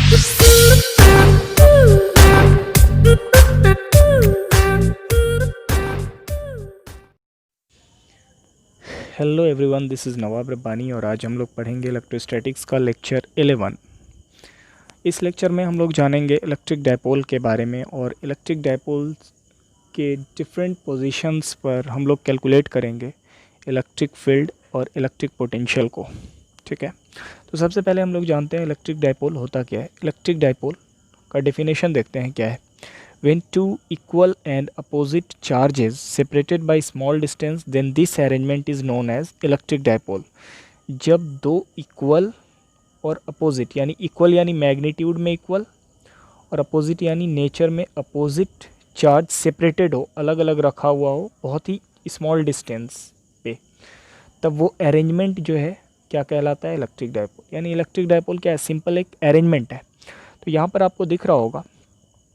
Hello everyone, this is नवाब रब्बानी और आज हम लोग पढ़ेंगे इलेक्ट्रोस्टैटिक्स का लेक्चर 11। इस लेक्चर में हम लोग जानेंगे इलेक्ट्रिक डायपोल के बारे में और इलेक्ट्रिक डायपोल के डिफरेंट पोजीशंस पर हम लोग कैलकुलेट करेंगे इलेक्ट्रिक फील्ड और इलेक्ट्रिक पोटेंशियल को। ठीक है, तो सबसे पहले हम लोग जानते हैं इलेक्ट्रिक डायपोल होता क्या है। इलेक्ट्रिक डायपोल का डेफिनेशन देखते हैं क्या है। When two equal and opposite charges separated by small distance, then this arrangement is known as electric dipole. जब दो इक्वल और अपोजिट, यानी इक्वल यानी मैग्नीट्यूड में इक्वल और अपोजिट यानी नेचर में अपोजिट चार्ज सेपरेटेड हो, अलग अलग रखा हुआ हो बहुत ही स्मॉल डिस्टेंस पे, तब वो अरेंजमेंट जो है क्या कहलाता है, इलेक्ट्रिक डायपोल। यानी इलेक्ट्रिक डायपोल क्या है, सिंपल एक अरेंजमेंट है। तो यहाँ पर आपको दिख रहा होगा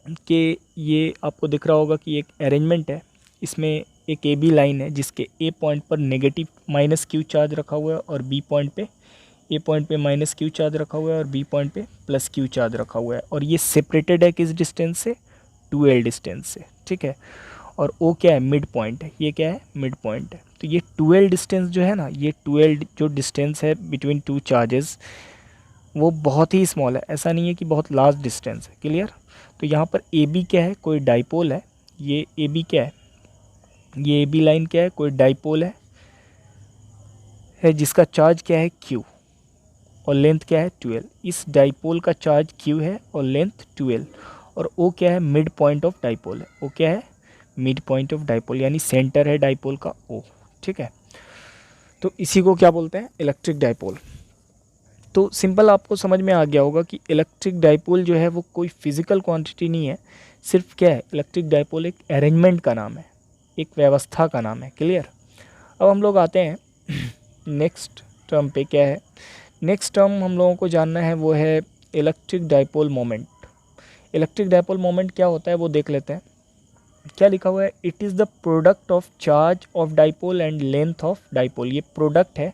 कि ये आपको दिख रहा होगा कि एक अरेंजमेंट है। इसमें एक ए बी लाइन है जिसके ए पॉइंट पर नेगेटिव माइनस क्यू चार्ज रखा हुआ है और बी पॉइंट पे ए पॉइंट पे माइनस क्यू चार्ज रखा हुआ है और बी पॉइंट पे प्लस क्यू चार्ज रखा हुआ है। और ये सेपरेटेड है किस डिस्टेंस से, 2L डिस्टेंस से। ठीक है, और ओ क्या है, मिड पॉइंट है। ये क्या है, मिड पॉइंट है। तो ये 2L डिस्टेंस जो है ना, ये 2L जो डिस्टेंस है बिटवीन टू चार्जेस, वो बहुत ही स्मॉल है। ऐसा नहीं है कि बहुत लार्ज डिस्टेंस है। क्लियर। तो यहाँ पर ए बी क्या है, कोई डाइपोल है। ये ए बी क्या है, ये ए बी लाइन क्या है, कोई डाइपोल है जिसका चार्ज क्या है, क्यू, और लेंथ क्या है, 2L। इस डाइपोल का चार्ज क्यू है और लेंथ 2L। और ओ क्या है, मिड पॉइंट ऑफ डाइपोल है। ओ क्या है, मिड पॉइंट ऑफ डाइपोल, यानी सेंटर है डाइपोल का ओ। ठीक है, तो इसी को क्या बोलते हैं, इलेक्ट्रिक डाइपोल। तो सिंपल आपको समझ में आ गया होगा कि इलेक्ट्रिक डाइपोल जो है वो कोई फिजिकल क्वांटिटी नहीं है, सिर्फ क्या है, इलेक्ट्रिक डाइपोल एक अरेंजमेंट का नाम है, एक व्यवस्था का नाम है। क्लियर। अब हम लोग आते हैं नेक्स्ट टर्म पे। क्या है नेक्स्ट टर्म हम लोगों को जानना है, वो है electric dipole moment. Electric dipole moment क्या होता है वो देख लेते हैं। क्या लिखा हुआ है, it is the product of charge of dipole and length of dipole. ये प्रोडक्ट है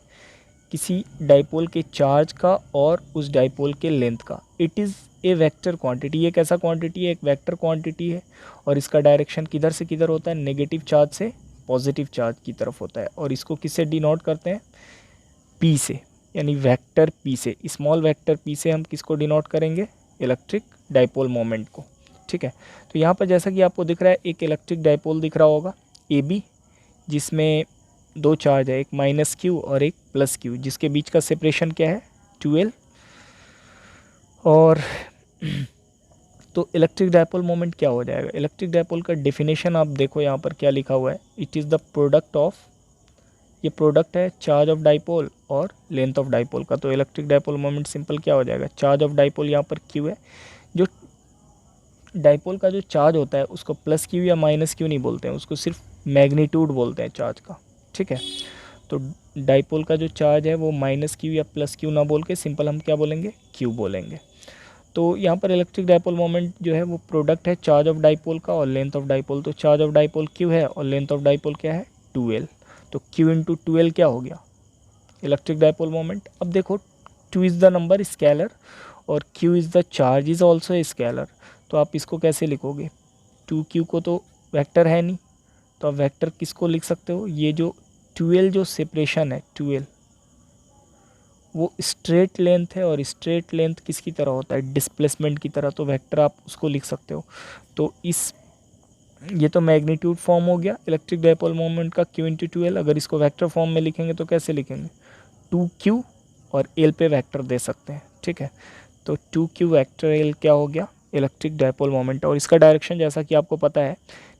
किसी डाइपोल के चार्ज का और उस डाइपोल के लेंथ का। It is a vector quantity. ये कैसा क्वांटिटी है, एक वेक्टर क्वांटिटी है। और इसका डायरेक्शन किधर से किधर होता है, नेगेटिव चार्ज से पॉजिटिव चार्ज की तरफ होता है। और इसको किससे डिनोट करते हैं, पी से, यानी वेक्टर पी से, स्मॉल वेक्टर पी से हम किसको डिनोट करेंगे, इलेक्ट्रिक डाइपोल मोमेंट को। ठीक है, तो यहाँ पर जैसा कि आपको दिख रहा है, एक इलेक्ट्रिक डाइपोल दिख रहा होगा ए बी, जिसमें दो चार्ज है, एक माइनस क्यू और एक प्लस क्यू, जिसके बीच का सेपरेशन क्या है, 2L। और तो इलेक्ट्रिक डायपोल मोमेंट क्या हो जाएगा, इलेक्ट्रिक डायपोल का डेफिनेशन आप देखो यहाँ पर क्या लिखा हुआ है, it is the product of, ये प्रोडक्ट है चार्ज ऑफ डाइपोल और लेंथ ऑफ डाइपोल का। तो इलेक्ट्रिक डायपोल मोमेंट सिंपल क्या हो जाएगा, चार्ज ऑफ डाइपोल यहाँ पर क्यू है। जो डाइपोल का जो चार्ज होता है उसको प्लस क्यू या माइनस क्यू नहीं बोलते हैं, उसको सिर्फ मैग्नीट्यूड बोलते हैं चार्ज का। ठीक है, तो डाइपोल का जो चार्ज है वो माइनस क्यू या प्लस क्यू ना बोल के सिंपल हम क्या बोलेंगे, क्यू बोलेंगे। तो यहाँ पर इलेक्ट्रिक डाइपोल मोमेंट जो है वो प्रोडक्ट है चार्ज ऑफ डाइपोल का और लेंथ ऑफ डाइपोल। तो चार्ज ऑफ डाइपोल क्यू है और लेंथ ऑफ डाइपोल क्या है, 2L। तो क्यू इंटू 2L क्या हो गया, इलेक्ट्रिक डाइपोल मोमेंट। अब देखो 2 इज़ द नंबर स्केलर और Q is the charge is also a scalar. तो आप इसको कैसे लिखोगे, 2Q को तो वेक्टर है नहीं, तो आप वेक्टर किसको लिख सकते हो, ये जो 2L जो सेपरेशन है, 2L वो स्ट्रेट लेंथ है और स्ट्रेट लेंथ किसकी तरह होता है, डिस्प्लेसमेंट की तरह। तो वेक्टर आप उसको लिख सकते हो। तो इस ये तो मैग्नीट्यूड फॉर्म हो गया इलेक्ट्रिक डाइपोल मोमेंट का, Q इंटू 2L। अगर इसको वेक्टर फॉर्म में लिखेंगे तो कैसे लिखेंगे, 2Q और L पे वेक्टर दे सकते हैं। ठीक है, तो 2Q वेक्टर L क्या हो गया, इलेक्ट्रिक डाइपोल मोमेंट। और इसका डायरेक्शन जैसा कि आपको पता है,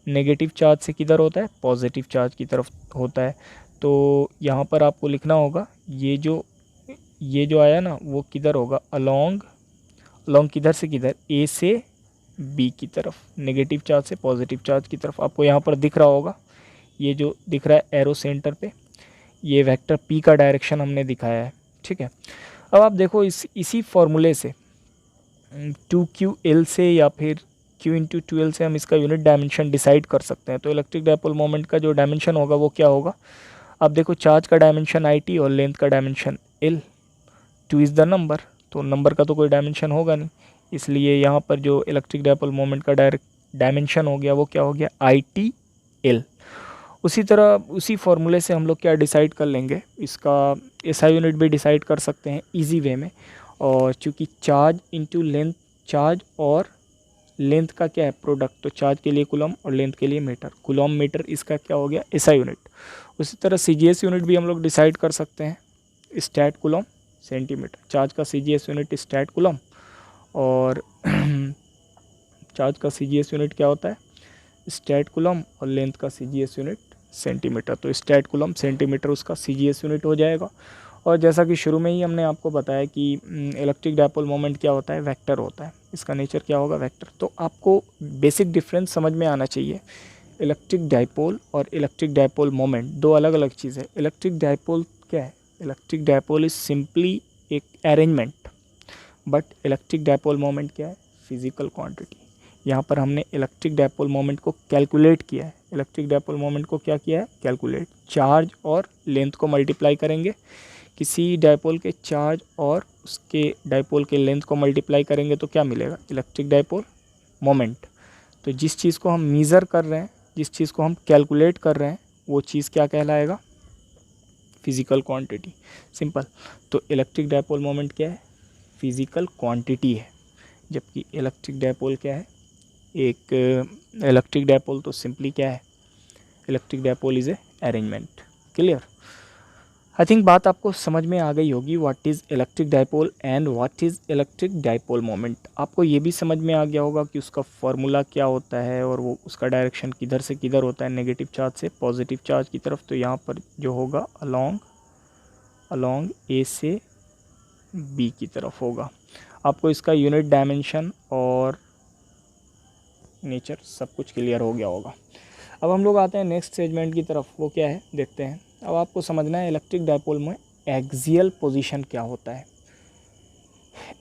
नेगेटिव चार्ज से किधर होता है, पॉजिटिव चार्ज की तरफ होता है। तो यहाँ पर आपको लिखना होगा ये जो आया ना वो किधर होगा, अलोंग किधर से किधर, ए से बी की तरफ, नेगेटिव चार्ज से पॉजिटिव चार्ज की तरफ। आपको यहाँ पर दिख रहा होगा, ये जो दिख रहा है एरो सेंटर पे, ये वेक्टर पी का डायरेक्शन हमने दिखाया है। ठीक है, अब आप देखो इसी फॉर्मूले से 2QL से या फिर Q इंटू 2L से हम इसका यूनिट डायमेंशन डिसाइड कर सकते हैं। तो इलेक्ट्रिक डाइपोल मोमेंट का जो डायमेंशन होगा वो क्या होगा, अब देखो चार्ज का डायमेंशन IT और लेंथ का dimension L, 2 is the number, तो नंबर का तो कोई डायमेंशन होगा नहीं, इसलिए यहाँ पर जो इलेक्ट्रिक डायपोल मोमेंट का डायरेक्ट डायमेंशन हो गया वो क्या हो गया, ITL। उसी तरह उसी फॉर्मूले से हम लोग क्या डिसाइड कर लेंगे, इसका SI यूनिट भी डिसाइड कर सकते हैं इजी वे में। और चूँकि चार्ज इंटू लेंथ, चार्ज और लेंथ का क्या है प्रोडक्ट, तो चार्ज के लिए कूलम और लेंथ के लिए मीटर, कूलम मीटर इसका क्या हो गया SI यूनिट। उसी तरह CGS यूनिट भी हम लोग डिसाइड कर सकते हैं, स्टैट कूलम सेंटीमीटर। चार्ज का CGS यूनिट स्टैट कूलम और चार्ज का CGS यूनिट क्या होता है, स्टैट कूलम, और लेंथ का CGS यूनिट सेंटीमीटर। तो स्टैट कूलम सेंटीमीटर उसका CGS यूनिट हो जाएगा। और जैसा कि शुरू में ही हमने आपको बताया कि इलेक्ट्रिक डायपोल मोमेंट क्या होता है, वेक्टर होता है, इसका नेचर क्या होगा, वेक्टर। तो आपको बेसिक डिफरेंस समझ में आना चाहिए। इलेक्ट्रिक डायपोल और इलेक्ट्रिक डायपोल मोमेंट दो अलग अलग चीज़ है। इलेक्ट्रिक डायपोल क्या है, इलेक्ट्रिक डायपोल इज सिंपली एक arrangement, but electric dipole moment क्या है, फिजिकल क्वांटिटी। यहाँ पर हमने इलेक्ट्रिक डायपोल मोमेंट को कैलकुलेट किया है। इलेक्ट्रिक डायपोल मोमेंट को क्या किया है, कैलकुलेट। चार्ज और लेंथ को मल्टीप्लाई करेंगे, किसी डायपोल के चार्ज और उसके डायपोल के लेंथ को मल्टीप्लाई करेंगे तो क्या मिलेगा, इलेक्ट्रिक डायपोल मोमेंट। तो जिस चीज़ को हम मीज़र कर रहे हैं, जिस चीज़ को हम कैलकुलेट कर रहे हैं, वो चीज़ क्या कहलाएगा, फिजिकल क्वांटिटी, सिंपल। तो इलेक्ट्रिक डायपोल मोमेंट क्या है, फिजिकल क्वांटिटी है, जबकि इलेक्ट्रिक डायपोल क्या है, एक इलेक्ट्रिक डायपोल तो सिंपली क्या है, electric dipole is a arrangement. Clear. I think बात आपको समझ में आ गई होगी, what is electric dipole and what is electric dipole moment. आपको ये भी समझ में आ गया होगा कि उसका फॉर्मूला क्या होता है और वो उसका डायरेक्शन किधर से किधर होता है, नेगेटिव चार्ज से पॉजिटिव चार्ज की तरफ। तो यहाँ पर जो होगा अलोंग A से B की तरफ होगा। आपको इसका यूनिट डायमेंशन और नेचर सब कुछ क्लियर हो गया होगा। अब हम लोग आते हैं नेक्स्ट सेगमेंट की तरफ, वो क्या है देखते हैं। अब आपको समझना है इलेक्ट्रिक डायपोल में एक्सियल पोजीशन क्या होता है।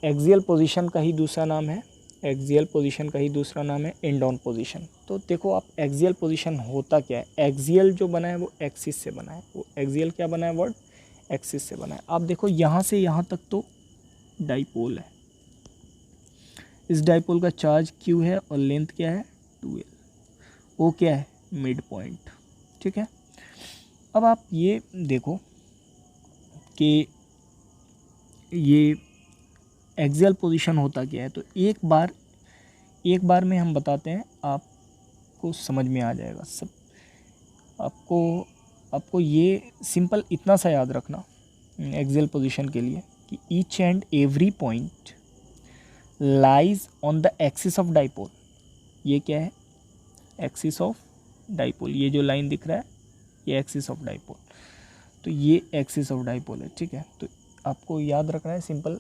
एक्सियल पोजीशन का ही दूसरा नाम है, एक्सियल पोजीशन का ही दूसरा नाम है एंड ऑन पोजीशन। तो देखो आप, एक्सियल पोजीशन होता क्या है, एक्सियल जो बना है वो एक्सिस से बना है, वो एक्सियल क्या बना है, वर्ड एक्सिस से बना है। आप देखो यहाँ से यहाँ तक तो डाइपोल है, इस डाइपोल का चार्ज Q है और लेंथ क्या है 2L, वो क्या है मिड पॉइंट, ठीक है। अब आप ये देखो कि ये एक्सियल पोजीशन होता क्या है। तो एक बार में हम बताते हैं, आपको समझ में आ जाएगा सब। आपको ये सिंपल इतना सा याद रखना एक्सियल पोजीशन के लिए कि each and every point lies on the axis of dipole. ये क्या है, एक्सिस ऑफ डाइपोल, ये जो लाइन दिख रहा है ये एक्सिस ऑफ डाइपोल। तो ये एक्सिस ऑफ डाइपोल है, ठीक है। तो आपको याद रखना है, सिंपल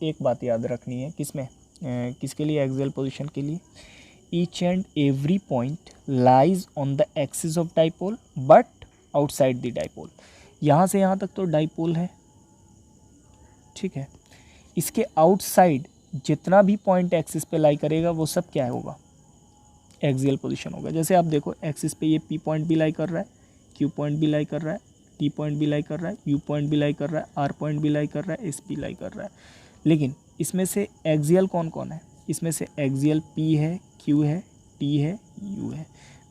एक बात याद रखनी है, किसके लिए, एक्सियल पोजीशन के लिए। Each and every point lies on the axis of dipole but outside the dipole. यहाँ से यहाँ तक तो डाइपोल है, ठीक है। इसके आउटसाइड जितना भी पॉइंट एक्सिस पे लाई करेगा वो सब क्या होगा, एक्सियल पोजीशन होगा। जैसे आप देखो एक्सिस पे ये P पॉइंट भी लाई कर रहा है, Q पॉइंट भी लाई कर रहा है, T पॉइंट भी लाई कर रहा है, U पॉइंट भी लाई कर रहा है, R पॉइंट भी लाई कर रहा है, S भी लाई कर रहा है। लेकिन इसमें से एक्सियल कौन कौन है, इसमें से एक्सियल P है, Q है, T है, U है,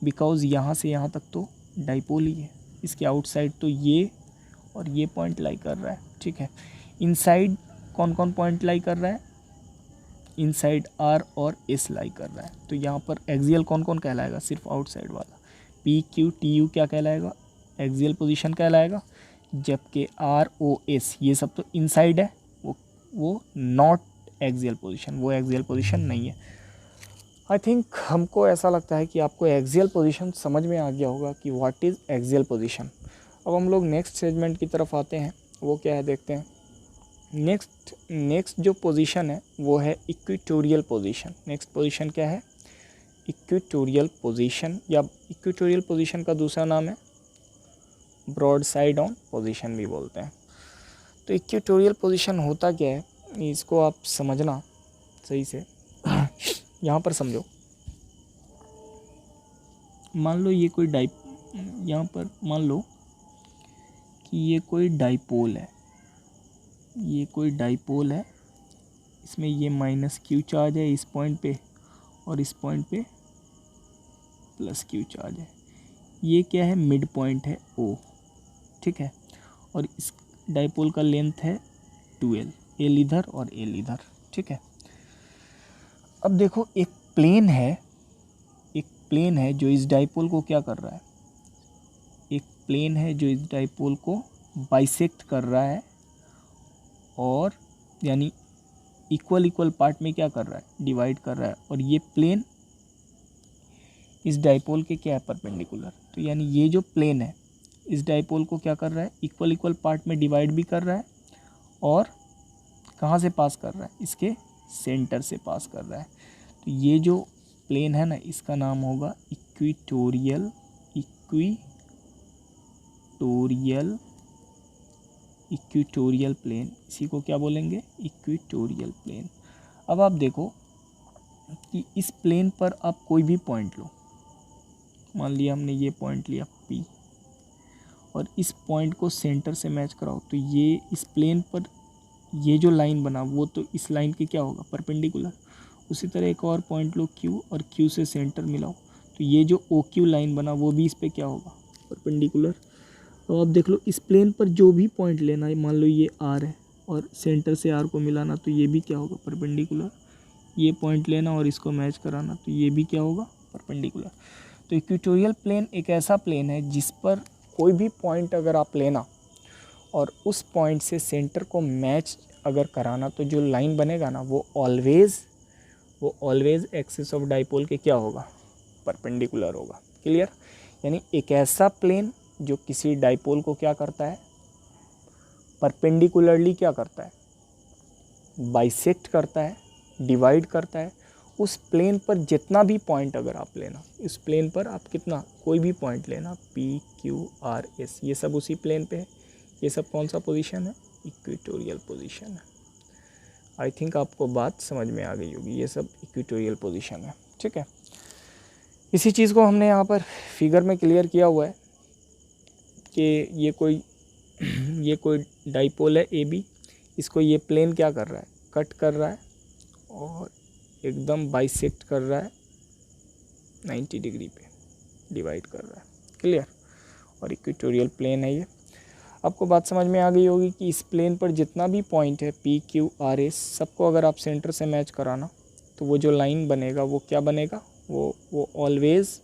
बिकॉज यहाँ से यहाँ तक तो डाइपोल ही है। इसके आउटसाइड तो ये और ये पॉइंट लाई कर रहा है, ठीक है। इनसाइड कौन कौन पॉइंट लाई कर रहा है, इनसाइड R और S लाई कर रहा है। तो यहाँ पर एक्सियल कौन कौन कहलाएगा, सिर्फ आउटसाइड वाला P Q T U क्या कहलाएगा, एक्सियल पोजीशन कहलाएगा। जबकि R O S ये सब तो इनसाइड है, वो नॉट एक्सियल पोजीशन, वो एक्सियल पोजीशन नहीं है। आई थिंक हमको ऐसा लगता है कि आपको एक्सियल पोजीशन समझ में आ गया होगा कि व्हाट इज़ एक्सियल पोजीशन। अब हम लोग नेक्स्ट सेगमेंट की तरफ आते हैं, वो क्या है देखते हैं। नेक्स्ट जो पोजीशन है वो है इक्वेटोरियल पोजीशन। नेक्स्ट पोजीशन क्या है, इक्वेटोरियल पोजीशन, या इक्वेटोरियल पोजीशन का दूसरा नाम है ब्रॉड साइड ऑन पोजीशन भी बोलते हैं। तो इक्वेटोरियल पोजीशन होता क्या है, इसको आप समझना सही से। यहाँ पर समझो, मान लो ये कोई यहाँ पर मान लो कि ये कोई डाइपोल है, ये कोई डाइपोल है इसमें ये माइनस क्यू चार्ज है इस पॉइंट पे और इस पॉइंट पे प्लस क्यू चार्ज है। ये क्या है, मिड पॉइंट है ओ, ठीक है। और इस डाइपोल का लेंथ है 2L, एल इधर और एल इधर, ठीक है। अब देखो एक प्लेन है जो इस डाइपोल को क्या कर रहा है, एक प्लेन है जो इस डाइपोल को बाइसेक्ट कर रहा है और यानी इक्वल पार्ट में क्या कर रहा है, डिवाइड कर रहा है। और ये प्लेन इस डाइपोल के क्या है, परपेंडिकुलर। तो यानी ये जो प्लेन है इस डाइपोल को क्या कर रहा है, इक्वल पार्ट में डिवाइड भी कर रहा है और कहाँ से पास कर रहा है, इसके सेंटर से पास कर रहा है। तो ये जो प्लेन है ना, इसका नाम होगा इक्वेटोरियल प्लेन। इसी को क्या बोलेंगे, इक्वेटोरियल प्लेन। अब आप देखो कि इस प्लेन पर आप कोई भी पॉइंट लो, मान लिया हमने ये पॉइंट लिया P और इस पॉइंट को सेंटर से मैच कराओ, तो ये इस प्लेन पर ये जो लाइन बना वो तो इस लाइन के क्या होगा, परपेंडिकुलर। उसी तरह एक और पॉइंट लो Q और Q से सेंटर मिलाओ, तो ये जो OQ लाइन बना वो भी इस पे क्या होगा, परपेंडिकुलर। तो आप देख लो इस प्लेन पर जो भी पॉइंट लेना है, मान लो ये R है और सेंटर से R को मिलाना, तो ये भी क्या होगा, परपेंडिकुलर। ये पॉइंट लेना और इसको मैच कराना, तो ये भी क्या होगा, परपेंडिकुलर। तो इक्वेटोरियल प्लेन एक ऐसा प्लेन है जिस पर कोई भी पॉइंट अगर आप लेना और उस पॉइंट से सेंटर को मैच अगर कराना, तो जो लाइन बनेगा ना वो ऑलवेज एक्सिस ऑफ डाइपोल के क्या होगा, परपेंडिकुलर होगा। क्लियर। यानी एक ऐसा प्लेन जो किसी डाइपोल को क्या करता है, परपेंडिकुलरली क्या करता है, बाइसेक्ट करता है, डिवाइड करता है। उस प्लेन पर जितना भी पॉइंट अगर आप लेना, इस प्लेन पर आप कितना कोई भी पॉइंट लेना, PQRS, ये सब उसी प्लेन पे है। ये सब कौन सा पोजीशन है, इक्वेटोरियल पोजीशन है। आई थिंक आपको बात समझ में आ गई होगी, ये सब इक्वेटोरियल पोजीशन है, ठीक है। इसी चीज़ को हमने यहाँ पर फिगर में क्लियर किया हुआ है कि ये कोई डाइपोल है AB, इसको ये प्लेन क्या कर रहा है, कट कर रहा है और एकदम बाइसेक्ट कर रहा है 90 डिग्री पे, डिवाइड कर रहा है। क्लियर। और इक्वेटोरियल प्लेन है ये। आपको बात समझ में आ गई होगी कि इस प्लेन पर जितना भी पॉइंट है PQRS, सबको अगर आप सेंटर से मैच कराना, तो वो जो लाइन बनेगा वो क्या बनेगा, वो ऑलवेज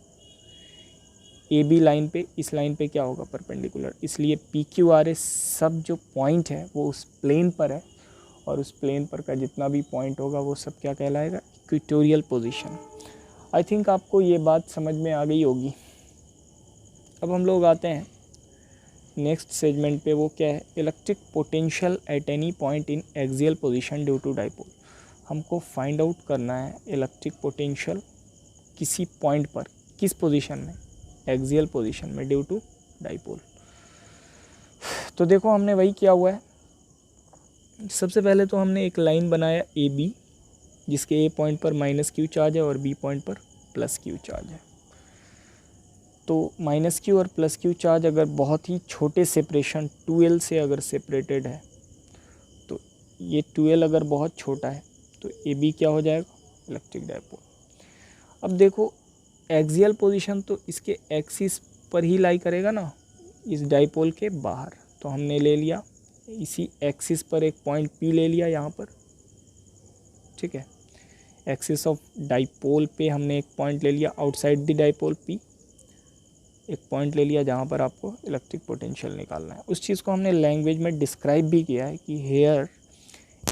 AB लाइन पे, इस लाइन पे क्या होगा, परपेंडिकुलर। इसलिए PQRS सब जो पॉइंट है वो उस प्लेन पर है और उस प्लेन पर का जितना भी पॉइंट होगा वो सब क्या कहलाएगा, इक्वेटोरियल पोजीशन। आई थिंक आपको ये बात समझ में आ गई होगी। अब हम लोग आते हैं नेक्स्ट सेगमेंट पे, वो क्या है, electric potential at any point in axial position due to dipole. हमको फाइंड आउट करना है इलेक्ट्रिक पोटेंशियल किसी पॉइंट पर, किस पोजीशन में, एक्सियल पोजीशन में ड्यू टू डाइपोल। तो देखो हमने वही किया हुआ है। सबसे पहले तो हमने एक लाइन बनाया AB, जिसके A पॉइंट पर -Q चार्ज है और B पॉइंट पर +Q चार्ज है। तो -Q और +Q चार्ज अगर बहुत ही छोटे सेपरेशन 2L से अगर सेपरेटेड है, तो ये 2L अगर बहुत छोटा है तो AB क्या हो जाएगा, इलेक्ट्रिक डाइपोल। अब देखो एक्सियल पोजीशन तो इसके एक्सिस पर ही लाई करेगा ना, इस डाइपोल के बाहर। तो हमने ले लिया इसी एक्सिस पर एक पॉइंट P ले लिया यहाँ पर, ठीक है। एक्सिस ऑफ डाइपोल पे हमने एक पॉइंट ले लिया आउटसाइड द डाइपोल P, एक पॉइंट ले लिया जहाँ पर आपको इलेक्ट्रिक पोटेंशियल निकालना है। उस चीज़ को हमने लैंग्वेज में डिस्क्राइब भी किया है कि here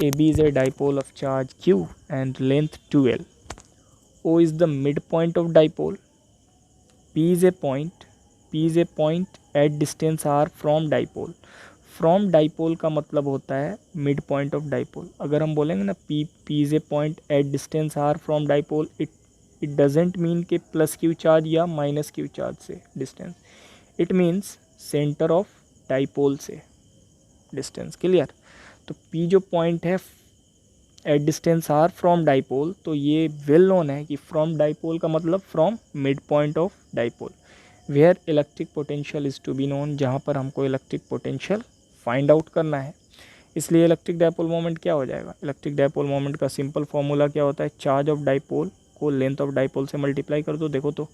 AB is a dipole of charge Q and length 2L, O is the mid point of dipole, P is a point at distance R from dipole. From dipole का मतलब होता है mid point of dipole. अगर हम बोलेंगे ना P is a point at distance R from dipole, it doesn't mean के +Q charge या -Q चार्ज से distance, it means centre of dipole से डिस्टेंस। क्लियर। तो P जो पॉइंट है eight distance R from dipole, तो ये well known है कि फ्रॉम डाइपोल का मतलब from mid point of dipole, where electric potential is to be known, जहाँ पर हमको इलेक्ट्रिक पोटेंशियल फाइंड आउट करना है। इसलिए इलेक्ट्रिक डायपोल मोमेंट क्या हो जाएगा, इलेक्ट्रिक डायपोल मोमेंट का सिंपल फॉर्मूला क्या होता है, चार्ज ऑफ डायपोल को लेंथ ऑफ डायपोल से मल्टीप्लाई कर दो। देखो तो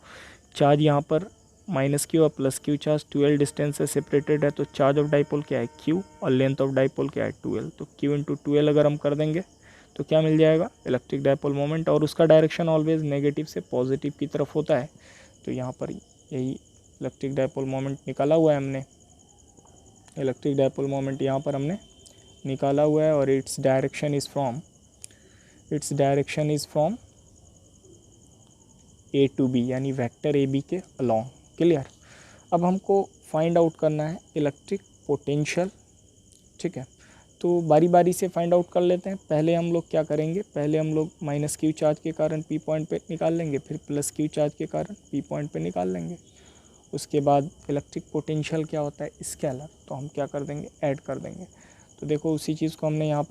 चार्ज यहाँ पर माइनस क्यू और प्लस क्यू, चार्ज 12 डिस्टेंस से सेपरेटेड है, तो चार्ज ऑफ डायपोल क्या है क्यू और लेंथ ऑफ डायपोल क्या है 12, तो क्यू इंटू 12 अगर हम कर देंगे तो क्या मिल जाएगा, इलेक्ट्रिक डायपोल मोमेंट, और उसका डायरेक्शन ऑलवेज नेगेटिव से पॉजिटिव की तरफ होता है। तो यहाँ पर यही इलेक्ट्रिक डायपोल मोमेंट निकाला हुआ है हमने, इलेक्ट्रिक डायपोल मोमेंट यहाँ पर हमने निकाला हुआ है, और its direction is from A to B, यानी वेक्टर ए बी के अलॉन्ग। क्लियर। अब हमको फाइंड आउट करना है इलेक्ट्रिक पोटेंशियल। ठीक है, तो बारी बारी से फाइंड आउट कर लेते हैं। पहले हम लोग क्या करेंगे, पहले हम लोग माइनस क्यू चार्ज के कारण पी पॉइंट पे निकाल लेंगे, फिर प्लस क्यू चार्ज के कारण पी पॉइंट पे निकाल लेंगे। उसके बाद इलेक्ट्रिक पोटेंशियल क्या होता है स्केलर, तो हम क्या कर देंगे, ऐड कर देंगे। तो देखो उसी चीज़ को हमने यहाँ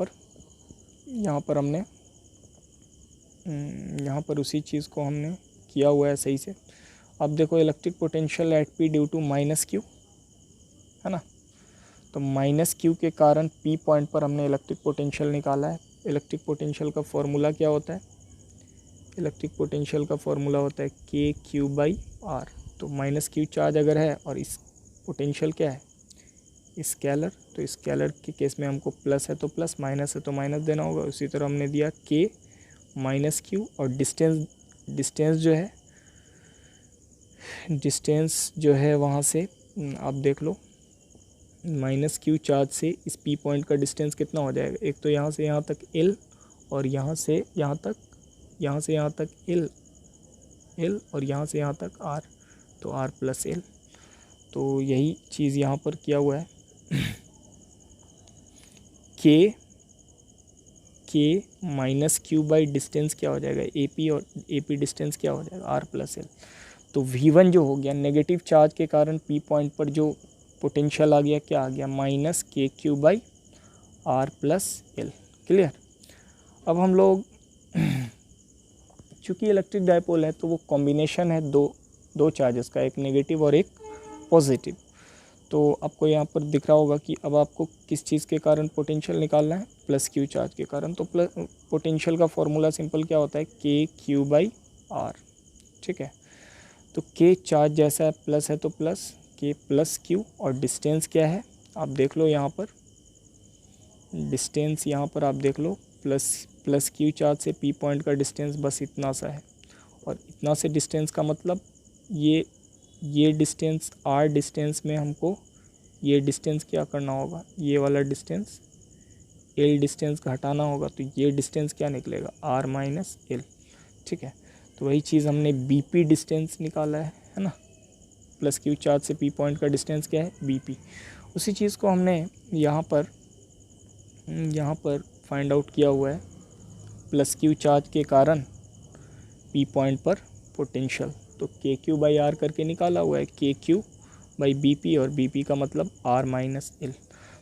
पर उसी चीज़ को हमने किया हुआ है सही से। अब देखो electric potential at P due to minus Q है ना, तो माइनस क्यू के कारण पी पॉइंट पर हमने इलेक्ट्रिक पोटेंशियल निकाला है। इलेक्ट्रिक पोटेंशियल का फॉर्मूला क्या होता है, इलेक्ट्रिक पोटेंशियल का फॉर्मूला होता है के क्यू बाई आर। तो माइनस क्यू चार्ज अगर है और इस पोटेंशियल क्या है स्केलर, तो स्केलर के केस में हमको प्लस है तो प्लस, माइनस है तो माइनस देना होगा। उसी तरह हमने दिया के माइनस क्यू, और डिस्टेंस जो है वहाँ से आप देख लो, माइनस क्यू चार्ज से इस पी पॉइंट का डिस्टेंस कितना हो जाएगा, एक तो यहाँ से यहाँ तक एल, और यहाँ से यहाँ तक एल, और यहाँ से यहाँ तक आर, तो आर प्लस एल। तो यही चीज़ यहाँ पर किया हुआ है। के माइनस क्यू बाई डिस्टेंस क्या हो जाएगा ए पी, और ए पी डिस्टेंस क्या हो जाएगा आर प्लस एल। तो V1 जो हो गया नेगेटिव चार्ज के कारण पी पॉइंट पर जो पोटेंशियल आ गया, क्या आ गया, minus K Q by are plus L. Clear. अब हम लोग चूँकि इलेक्ट्रिक डायपोल है तो वो कॉम्बिनेशन है दो चार्जेस का, एक नेगेटिव और एक पॉजिटिव। तो आपको यहाँ पर दिख रहा होगा कि अब आपको किस चीज़ के कारण पोटेंशियल निकालना है, प्लस क्यू चार्ज के कारण। तो पोटेंशियल का फॉर्मूला सिंपल क्या होता है, के क्यू बाई आर। ठीक है, तो के चार्ज जैसा है, प्लस है तो प्लस के प्लस क्यू, और डिस्टेंस क्या है आप देख लो यहाँ पर, डिस्टेंस यहाँ पर आप देख लो प्लस क्यू चार्ज से पी पॉइंट का डिस्टेंस बस इतना सा है, और इतना से डिस्टेंस का मतलब ये डिस्टेंस आर डिस्टेंस में हमको ये डिस्टेंस क्या करना होगा, ये वाला डिस्टेंस एल डिस्टेंस घटाना होगा, तो ये डिस्टेंस क्या निकलेगा आर माइनस एल। ठीक है, तो वही चीज़ हमने बीपी डिस्टेंस निकाला है ना, प्लस क्यू चार्ज से पी पॉइंट का डिस्टेंस क्या है बीपी। उसी चीज़ को हमने यहाँ पर फाइंड आउट किया हुआ है, प्लस क्यू चार्ज के कारण पी पॉइंट पर पोटेंशियल, तो के क्यू बाई आर करके निकाला हुआ है, के क्यू बाई बी पी, और बी पी का मतलब आर माइनस एल।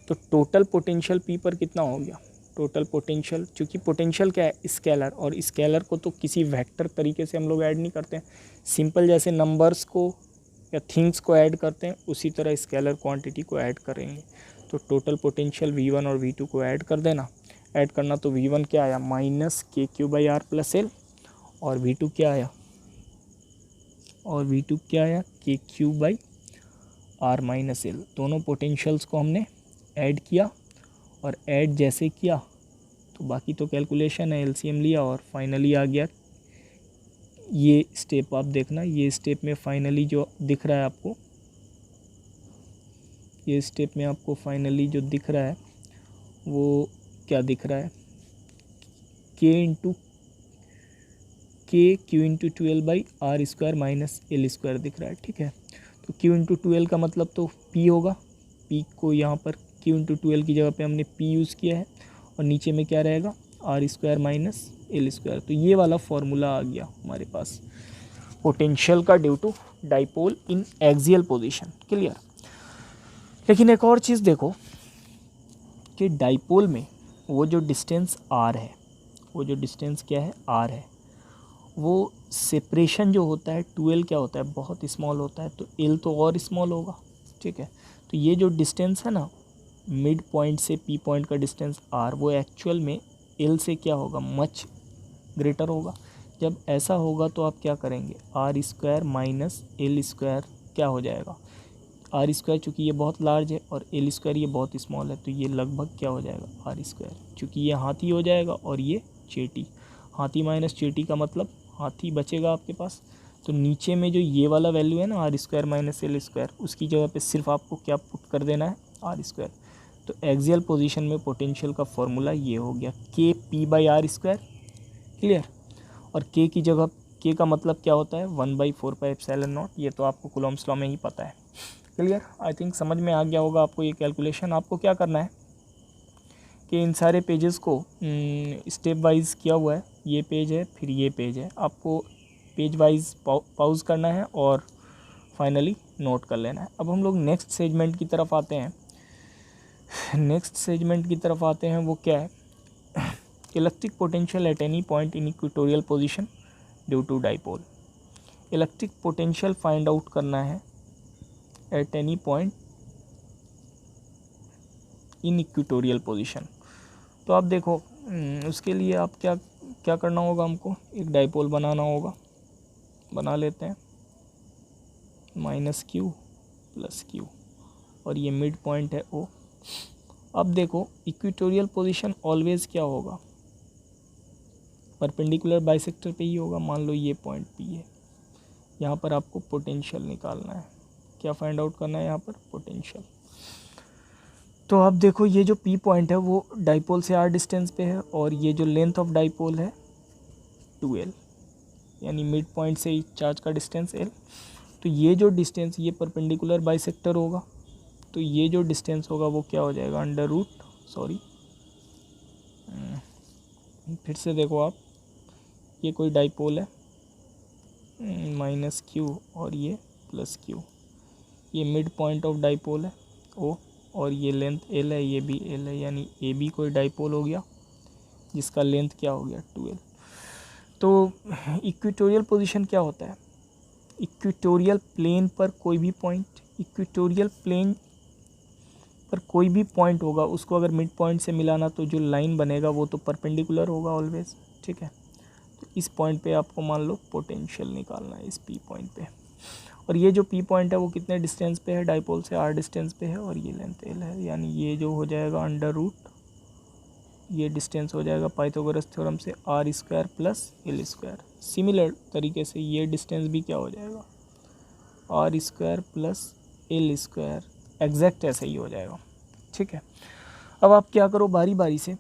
तो टोटल पोटेंशियल पी पर कितना हो गया, टोटल पोटेंशियल, चूँकि पोटेंशियल क्या है स्केलर, और स्केलर को तो किसी वेक्टर तरीके से हम लोग ऐड नहीं करते हैं, सिंपल जैसे नंबर्स को या थिंग्स को ऐड करते हैं उसी तरह स्केलर क्वांटिटी को ऐड करेंगे। तो टोटल पोटेंशियल V1 और V2 को ऐड कर देना, ऐड करना, तो V1 क्या आया minus K Q by are plus L, और V2 क्या आया के Q by R minus L. दोनों पोटेंशियल्स को हमने ऐड किया, और ऐड जैसे किया तो बाकी तो कैलकुलेशन है, एलसीएम लिया और फाइनली आ गया ये स्टेप। आप देखना ये स्टेप में फाइनली जो दिख रहा है आपको, ये स्टेप में आपको फाइनली जो दिख रहा है वो क्या दिख रहा है, के Q into 12 by are square minus L square दिख रहा है। ठीक है, तो क्यू इंटू 12 का मतलब तो पी होगा, पी को यहाँ पर क्यू इंटू 12 की जगह पे हमने पी यूज़ किया है, और नीचे में क्या रहेगा R square minus L square. तो ये वाला फॉर्मूला आ गया हमारे पास पोटेंशियल का due to dipole in axial position. Clear. लेकिन एक और चीज़ देखो कि डाइपोल में वो जो डिस्टेंस आर है, वो जो डिस्टेंस क्या है आर है, वो सेपरेशन जो होता है 2l क्या होता है बहुत स्मॉल होता है, तो l तो और स्मॉल होगा। ठीक है, तो ये जो डिस्टेंस है ना मिड पॉइंट से पी पॉइंट का डिस्टेंस आर वो एक्चुअल में एल से क्या होगा, मच ग्रेटर होगा। जब ऐसा होगा तो आप क्या करेंगे, R square minus L square क्या हो जाएगा, आर स्क्वायर चूँकि ये बहुत लार्ज है और एल स्क्वायर ये बहुत स्मॉल है, तो ये लगभग क्या हो जाएगा, आर स्क्वायर, चूँकि ये हाथी हो जाएगा और ये चेटी, हाथी माइनस चेटी का मतलब हाथी बचेगा आपके पास। तो नीचे में जो ये वाला वैल्यू है ना, R square minus L square, उसकी जगह पे सिर्फ आपको क्या पुट कर देना है, आर स्क्वायर। तो एक्सियल पोजीशन में पोटेंशियल का फॉर्मूला ये हो गया, K P by are square, clear. और के की जगह, के का मतलब क्या होता है, 1/4πε0, ये तो आपको कूलॉम्स लॉ में ही पता है, क्लियर। आई थिंक समझ में आ गया होगा आपको ये कैलकुलेशन। आपको क्या करना है कि इन सारे पेजेस को स्टेप वाइज किया हुआ है, ये पेज है फिर ये पेज है, आपको पेज वाइज पॉज करना है और फाइनली नोट कर लेना है। अब हम लोग नेक्स्ट सेगमेंट की तरफ आते हैं। नेक्स्ट सेगमेंट की तरफ आते हैं, वो क्या है, electric potential at any point in equatorial position due to dipole. Electric potential find out करना है at any point in equatorial position. तो आप देखो, उसके लिए आप क्या क्या करना होगा, हमको एक डाइपोल बनाना होगा, बना लेते हैं, -q + q, और ये मिड पॉइंट है O। अब देखो इक्वेटोरियल पोजीशन ऑलवेज क्या होगा, परपेंडिकुलर बाइसेक्टर पे ही होगा। मान लो ये पॉइंट P है, यहाँ पर आपको पोटेंशियल निकालना है, क्या फाइंड आउट करना है यहाँ पर, पोटेंशियल। तो अब देखो ये जो P पॉइंट है वो डाइपोल से r डिस्टेंस पे है, और ये जो लेंथ ऑफ डाइपोल है 2l, यानी मिड पॉइंट से चार्ज का डिस्टेंस l। तो ये जो डिस्टेंस, ये परपेंडिकुलर बाइसेक्टर होगा, तो ये जो डिस्टेंस होगा वो क्या हो जाएगा, अंडर रूट, सॉरी फिर से देखो आप, ये कोई डाइपोल है, -q और ये +q, ये मिड पॉइंट ऑफ डाइपोल है O, और ये लेंथ l है, ये भी l है, यानी ए बी कोई डाइपोल हो गया जिसका लेंथ क्या हो गया 2l। तो इक्वेटोरियल पोजीशन क्या होता है, इक्वेटोरियल प्लेन पर कोई भी पॉइंट, इक्वेटोरियल प्लेन पर कोई भी पॉइंट होगा, उसको अगर मिड पॉइंट से मिलाना तो जो लाइन बनेगा वो तो परपेंडिकुलर होगा ऑलवेज, ठीक है। तो इस पॉइंट पे आपको मान लो पोटेंशियल निकालना है, इस P पॉइंट पे, और ये जो P पॉइंट है वो कितने डिस्टेंस पे है, डाइपोल से r डिस्टेंस पे है, और ये लेंथ l है, यानी ये जो हो जाएगा अंडर रूट, ये डिस्टेंस हो जाएगा पाइथागोरस थ्योरम से r square plus l square. Similar तरीके से ये डिस्टेंस भी क्या हो जाएगा, r square plus l square, exact ऐसे ही हो जाएगा, ठीक है। अब आप क्या करो, बारी बारी से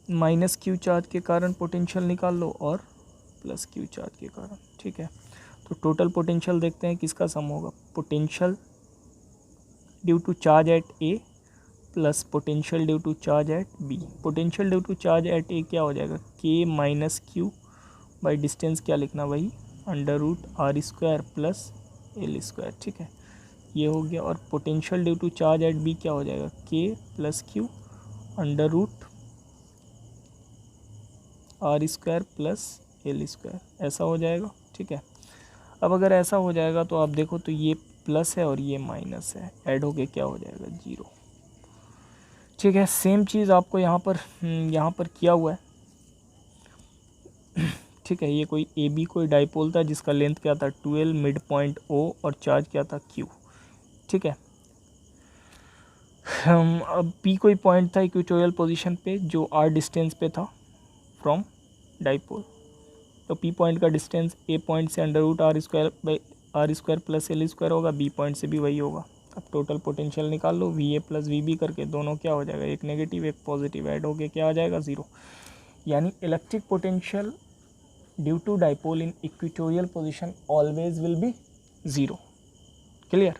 -q चार्ज के कारण पोटेंशियल निकाल लो और +q चार्ज के कारण, ठीक है। तो टोटल पोटेंशियल देखते हैं किसका सम होगा, potential due to charge at A plus potential due to charge at B। Potential due to charge at A क्या हो जाएगा, k - q बाई डिस्टेंस क्या लिखना, वही under root r square plus l square, ठीक है, ये हो गया। और potential due to charge at B क्या हो जाएगा, k + q under root r square plus l square, ऐसा हो जाएगा, ठीक है। अब अगर ऐसा हो जाएगा तो आप देखो, तो ये प्लस है और ये माइनस है, ऐड होके क्या हो जाएगा, 0, ठीक है। सेम चीज़ आपको यहाँ पर किया हुआ है, ठीक है। ये कोई AB कोई डाइपोल था जिसका लेंथ क्या था 2l, मिड पॉइंट O और चार्ज क्या था Q, ठीक है। अब P कोई पॉइंट था इक्वेटोरियल पोजीशन पे जो r डिस्टेंस पे था फ्रॉम डाइपोल, तो P पॉइंट का डिस्टेंस A पॉइंट से under root r square plus l square होगा, B पॉइंट से भी वही होगा। अब टोटल पोटेंशियल निकाल लो, VA प्लस VB करके, दोनों क्या हो जाएगा, एक नेगेटिव एक पॉजिटिव, ऐड हो गया क्या आ जाएगा, 0। यानी electric potential due to dipole in equatorial position always will be 0, clear,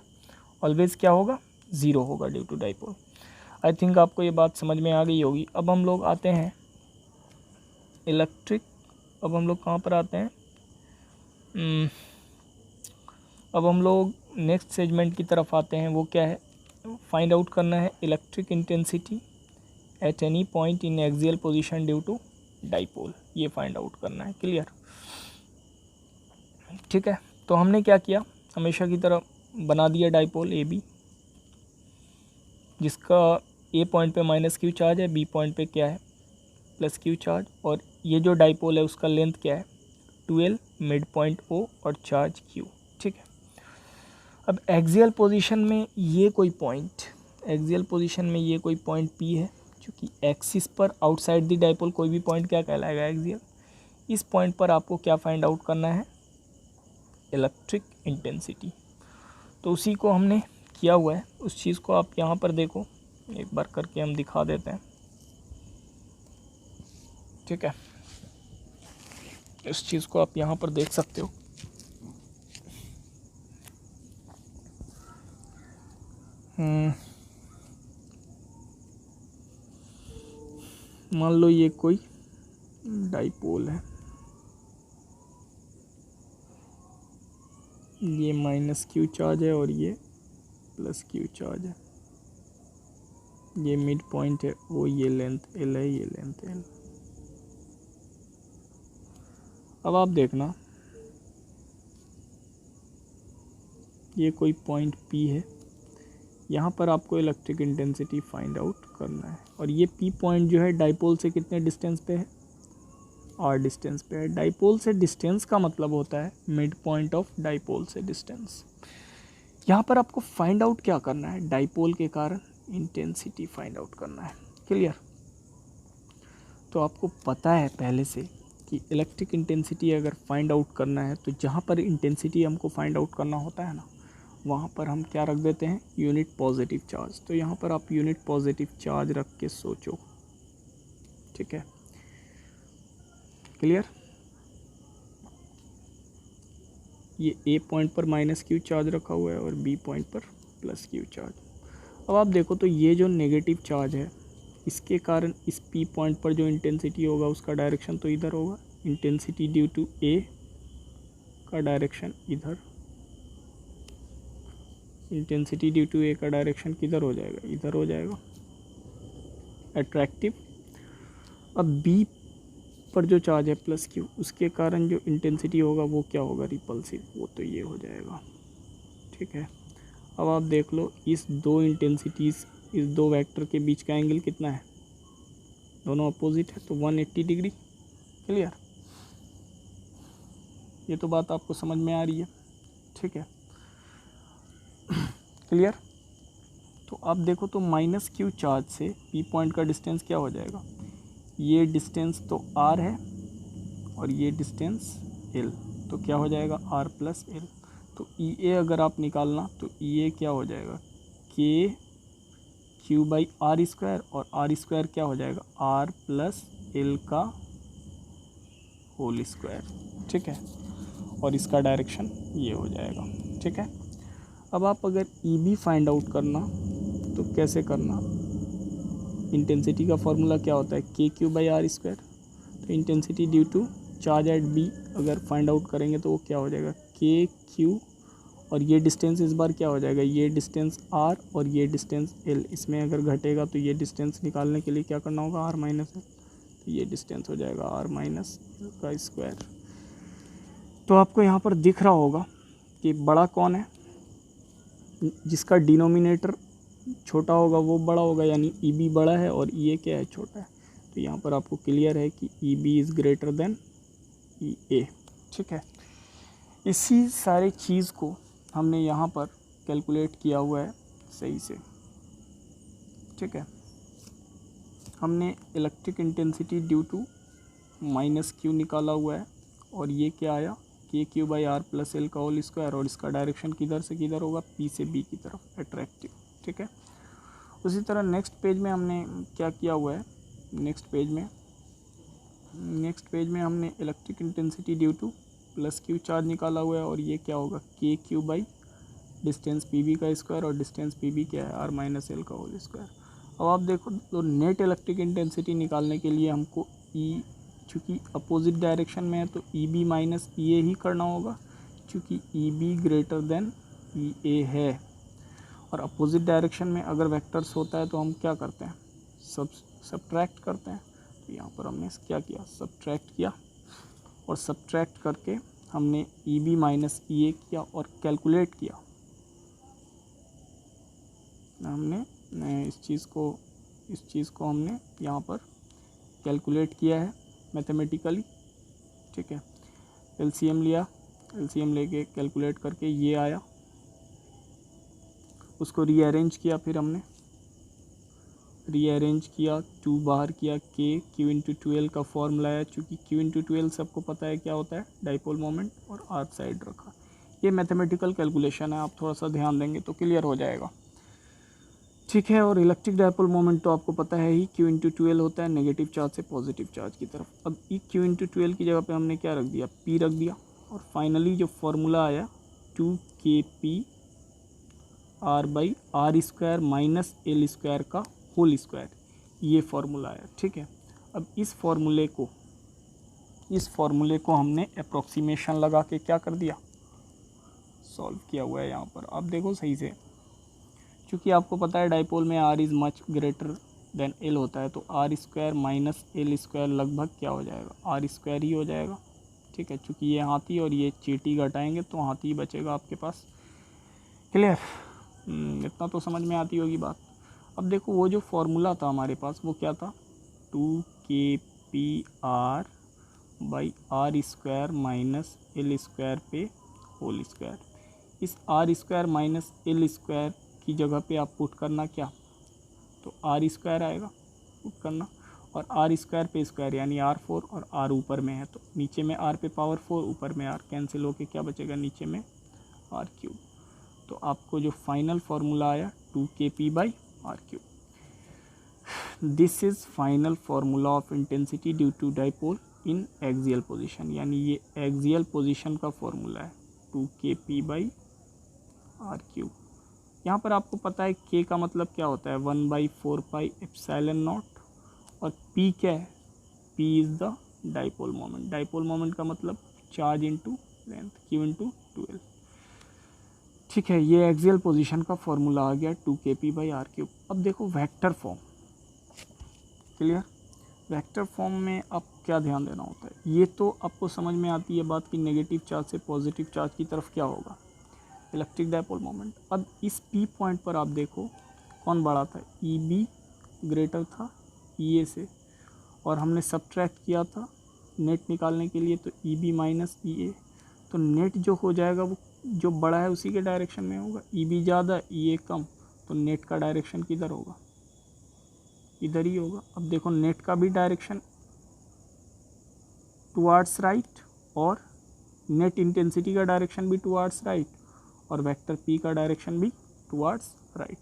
always क्या होगा, 0 होगा due to dipole. I think आपको ये बात समझ में आ गई होगी। अब हम लोग आते हैं इलेक्ट्रिक, अब हम लोग कहाँ पर आते हैं, अब हम लोग नेक्स्ट सेगमेंट की तरफ आते हैं, वो क्या है, फाइंड आउट करना है electric intensity at any point in axial position due to dipole, ये फाइंड आउट करना है, क्लियर, ठीक है। तो हमने क्या किया, हमेशा की तरह बना दिया डाइपोल AB, जिसका ए पॉइंट पे माइनस क्यू चार्ज है, बी पॉइंट पे क्या है प्लस क्यू चार्ज, और ये जो डाइपोल है उसका लेंथ क्या है 2l, मिड पॉइंट ओ और चार्ज q। ठीक है, अब एक्सियल पोजीशन में ये कोई पॉइंट, एक्सियल पोजीशन में ये कोई पॉइंट P है, क्योंकि एक्सिस पर आउटसाइड द डाइपोल कोई भी पॉइंट क्या कहलाएगा एक्सियल। इस पॉइंट पर आपको क्या फाइंड आउट करना है इलेक्ट्रिक इंटेंसिटी। तो उसी को हमने किया हुआ है, उस चीज़ को आप यहाँ पर देखो, एक बार करके हम दिखा देते हैं। ठीक है, इस चीज़ को आप यहाँ पर देख सकते हो। मान लो ये कोई डाइपोल है, ये माइनस क्यू चार्ज है और ये प्लस क्यू चार्ज है, ये मिड पॉइंट है वो, ये लेंथ एल है, ये लेंथ एल। अब आप देखना ये कोई पॉइंट P है, यहाँ पर आपको इलेक्ट्रिक इंटेंसिटी फाइंड आउट करना है, और ये P पॉइंट जो है डाइपोल से कितने डिस्टेंस पे है r डिस्टेंस पे है। डाइपोल से डिस्टेंस का मतलब होता है मिड पॉइंट ऑफ डाइपोल से डिस्टेंस। यहाँ पर आपको फाइंड आउट क्या करना है, डाइपोल के कारण इंटेंसिटी फाइंड आउट करना है। क्लियर? तो आपको पता है पहले से कि इलेक्ट्रिक इंटेंसिटी अगर फाइंड आउट करना है तो जहाँ पर इंटेंसिटी हमको फाइंड आउट करना होता है ना, वहाँ पर हम क्या रख देते हैं यूनिट पॉजिटिव चार्ज। तो यहाँ पर आप यूनिट पॉजिटिव चार्ज रख के सोचो। ठीक है, क्लियर? ये ए पॉइंट पर माइनस क्यू चार्ज रखा हुआ है और बी पॉइंट पर प्लस क्यू चार्ज। अब आप देखो तो ये जो नेगेटिव चार्ज है इसके कारण इस पी पॉइंट पर जो इंटेंसिटी होगा उसका डायरेक्शन तो इधर होगा, इंटेंसिटी ड्यू टू ए का डायरेक्शन इधर, इंटेंसिटी ड्यू टू ए का डायरेक्शन किधर हो जाएगा, इधर हो जाएगा, अट्रैक्टिव। अब बी पर जो चार्ज है प्लस क्यू, उसके कारण जो इंटेंसिटी होगा वो क्या होगा रिपल्सिव, वो तो ये हो जाएगा। ठीक है, अब आप देख लो इस दो इंटेंसिटीज़, इस दो वेक्टर के बीच का एंगल कितना है, दोनों अपोजिट है तो 180 डिग्री। क्लियर? ये तो बात आपको समझ में आ रही है। ठीक है, क्लियर? तो आप देखो तो माइनस क्यू चार्ज से पी पॉइंट का डिस्टेंस क्या हो जाएगा, ये डिस्टेंस तो r है और ये डिस्टेंस l, तो क्या हो जाएगा r प्लस एल। तो ई ए अगर आप निकालना तो ई ए क्या हो जाएगा के क्यू बाई आर स्क्वायर, और आर स्क्वायर क्या हो जाएगा r प्लस एल का होल स्क्वायर। ठीक है, और इसका डायरेक्शन ये हो जाएगा। ठीक है, अब आप अगर ई बी फाइंड आउट करना तो कैसे करना, इंटेंसिटी का फॉर्मूला क्या होता है के क्यू बाई आर स्क्वायर। तो intensity due to charge at B अगर फाइंड आउट करेंगे तो वो क्या हो जाएगा के क्यू, और ये डिस्टेंस इस बार क्या हो जाएगा, ये डिस्टेंस r और ये डिस्टेंस l, इसमें अगर घटेगा तो ये डिस्टेंस निकालने के लिए क्या करना होगा r माइनस एल, तो ये डिस्टेंस हो जाएगा r माइनस एल का स्क्वायर। तो आपको यहाँ पर दिख रहा होगा कि बड़ा कौन है, जिसका डिनोमिनेटर छोटा होगा वो बड़ा होगा, यानी ई बी बड़ा है और ई ए क्या है छोटा है। तो यहाँ पर आपको क्लियर है कि E B is greater than E A. ठीक है, इसी सारे चीज़ को हमने यहाँ पर कैलकुलेट किया हुआ है सही से। ठीक है, हमने electric intensity due to minus q निकाला हुआ है, और ये क्या आया के Q by are plus l का होल स्क्वायर, और इसका डायरेक्शन किधर से किधर होगा पी से बी की तरफ, अट्रैक्टिव। ठीक है, उसी तरह नेक्स्ट पेज में हमने क्या किया हुआ है, नेक्स्ट पेज में हमने electric intensity due to plus q charge निकाला हुआ है, और ये क्या होगा k Q by distance P B का स्क्वायर, और डिस्टेंस पी बी क्या है आर माइनस एल का होल स्क्वायर। अब आप देखो तो नेट इलेक्ट्रिक इंटेंसिटी निकालने के लिए हमको ई, चूँकि अपोजिट डायरेक्शन में है तो ई बी माइनस ई ए ही करना होगा, चूँकि E be greater than E ए है, और अपोजिट डायरेक्शन में अगर वेक्टर्स होता है तो हम क्या करते हैं सब्ट्रैक्ट करते हैं। तो यहाँ पर हमने क्या किया सब्ट्रैक्ट किया, और सब्ट्रैक्ट करके हमने ई बी माइनस ई ए किया और कैलकुलेट किया, हमने इस चीज़ को हमने यहाँ पर कैलकुलेट किया है मैथमेटिकली, ठीक है। एलसीएम लिया, एलसीएम लेके कैलकुलेट करके ये आया, उसको रीअरेंज किया, फिर हमने रीअरेंज किया, 2 बाहर किया, के क्यू इंटू 12 का फॉर्मूला है, चूँकि क्यू इंटू 12 सबको पता है क्या होता है, डाइपोल मोमेंट, और आर साइड रखा। ये मैथमेटिकल कैलकुलेशन है, आप थोड़ा सा ध्यान देंगे तो क्लियर हो जाएगा, ठीक है। और इलेक्ट्रिक डाइपोल मोमेंट तो आपको पता है ही, क्यू इंटू 12 होता है नेगेटिव चार्ज से पॉजिटिव चार्ज की तरफ। अब ई क्यू इंटू 12 की जगह पे हमने क्या रख दिया, पी रख दिया, और फाइनली जो फॉर्मूला आया 2kp r by are square minus L square का होल स्क्वायर, ये फॉर्मूला आया, ठीक है। अब इस फॉर्मूले को हमने अप्रोक्सीमेशन लगा के क्या कर दिया, सॉल्व किया हुआ है यहाँ पर, आप देखो सही से। क्योंकि आपको पता है डाइपोल में r is much greater than l होता है, तो are square minus L square लगभग क्या हो जाएगा, आर स्क्वायर ही हो जाएगा, ठीक है। चूँकि ये हाथी और ये चीटी घटाएंगे तो हाथी ही बचेगा आपके पास, क्लियर। इतना तो समझ में आती होगी बात। अब देखो वो जो फॉर्मूला था हमारे पास वो क्या था, 2kpr बाई are square minus L square पे होल स्क्वायर। इस r square minus L square की जगह पे आप पुट करना क्या, तो आर स्क्वायर आएगा पुट करना, और आर स्क्वायर पे स्क्वायर यानी R4, और आर ऊपर में है तो नीचे में आर पे पावर 4, ऊपर में आर कैंसिल होके क्या बचेगा, नीचे में आर क्यूब। तो आपको जो फाइनल फार्मूला आया 2kp by r cube. This is final formula of intensity due to dipole in axial position, यानी ये एक्सियल पोजीशन का फॉर्मूला है 2kp बाई आर क्यूब। यहाँ पर आपको पता है k का मतलब क्या होता है, 1/4 पाई एप्सिलॉन नॉट, और p क्या है, p is the dipole moment. Dipole moment का मतलब charge into length, q into 12, ठीक है। ये एक्सियल पोजीशन का फॉर्मूला आ गया 2kp बाई आर क्यूब। अब देखो vector form, clear. Vector form में आप क्या ध्यान देना होता है, ये तो आपको समझ में आती है बात कि नेगेटिव चार्ज से पॉजिटिव चार्ज की तरफ क्या होगा, इलेक्ट्रिक डाइपोल मोमेंट। अब इस पी पॉइंट पर आप देखो कौन बड़ा था, ई बी ग्रेटर था ई ए से, और हमने सब्ट्रैक्ट किया था नेट निकालने के लिए, तो ई बी माइनस ई ए, तो नेट जो हो जाएगा वो जो बड़ा है उसी के डायरेक्शन में होगा। ई बी ज़्यादा ई ए कम, तो नेट का डायरेक्शन किधर होगा, इधर ही होगा। अब देखो नेट का भी डायरेक्शन टुवार्ड्स राइट, और नेट इंटेंसिटी का डायरेक्शन भी टुवार्ड्स राइट, और वेक्टर पी का डायरेक्शन भी टुवार्ड्स राइट,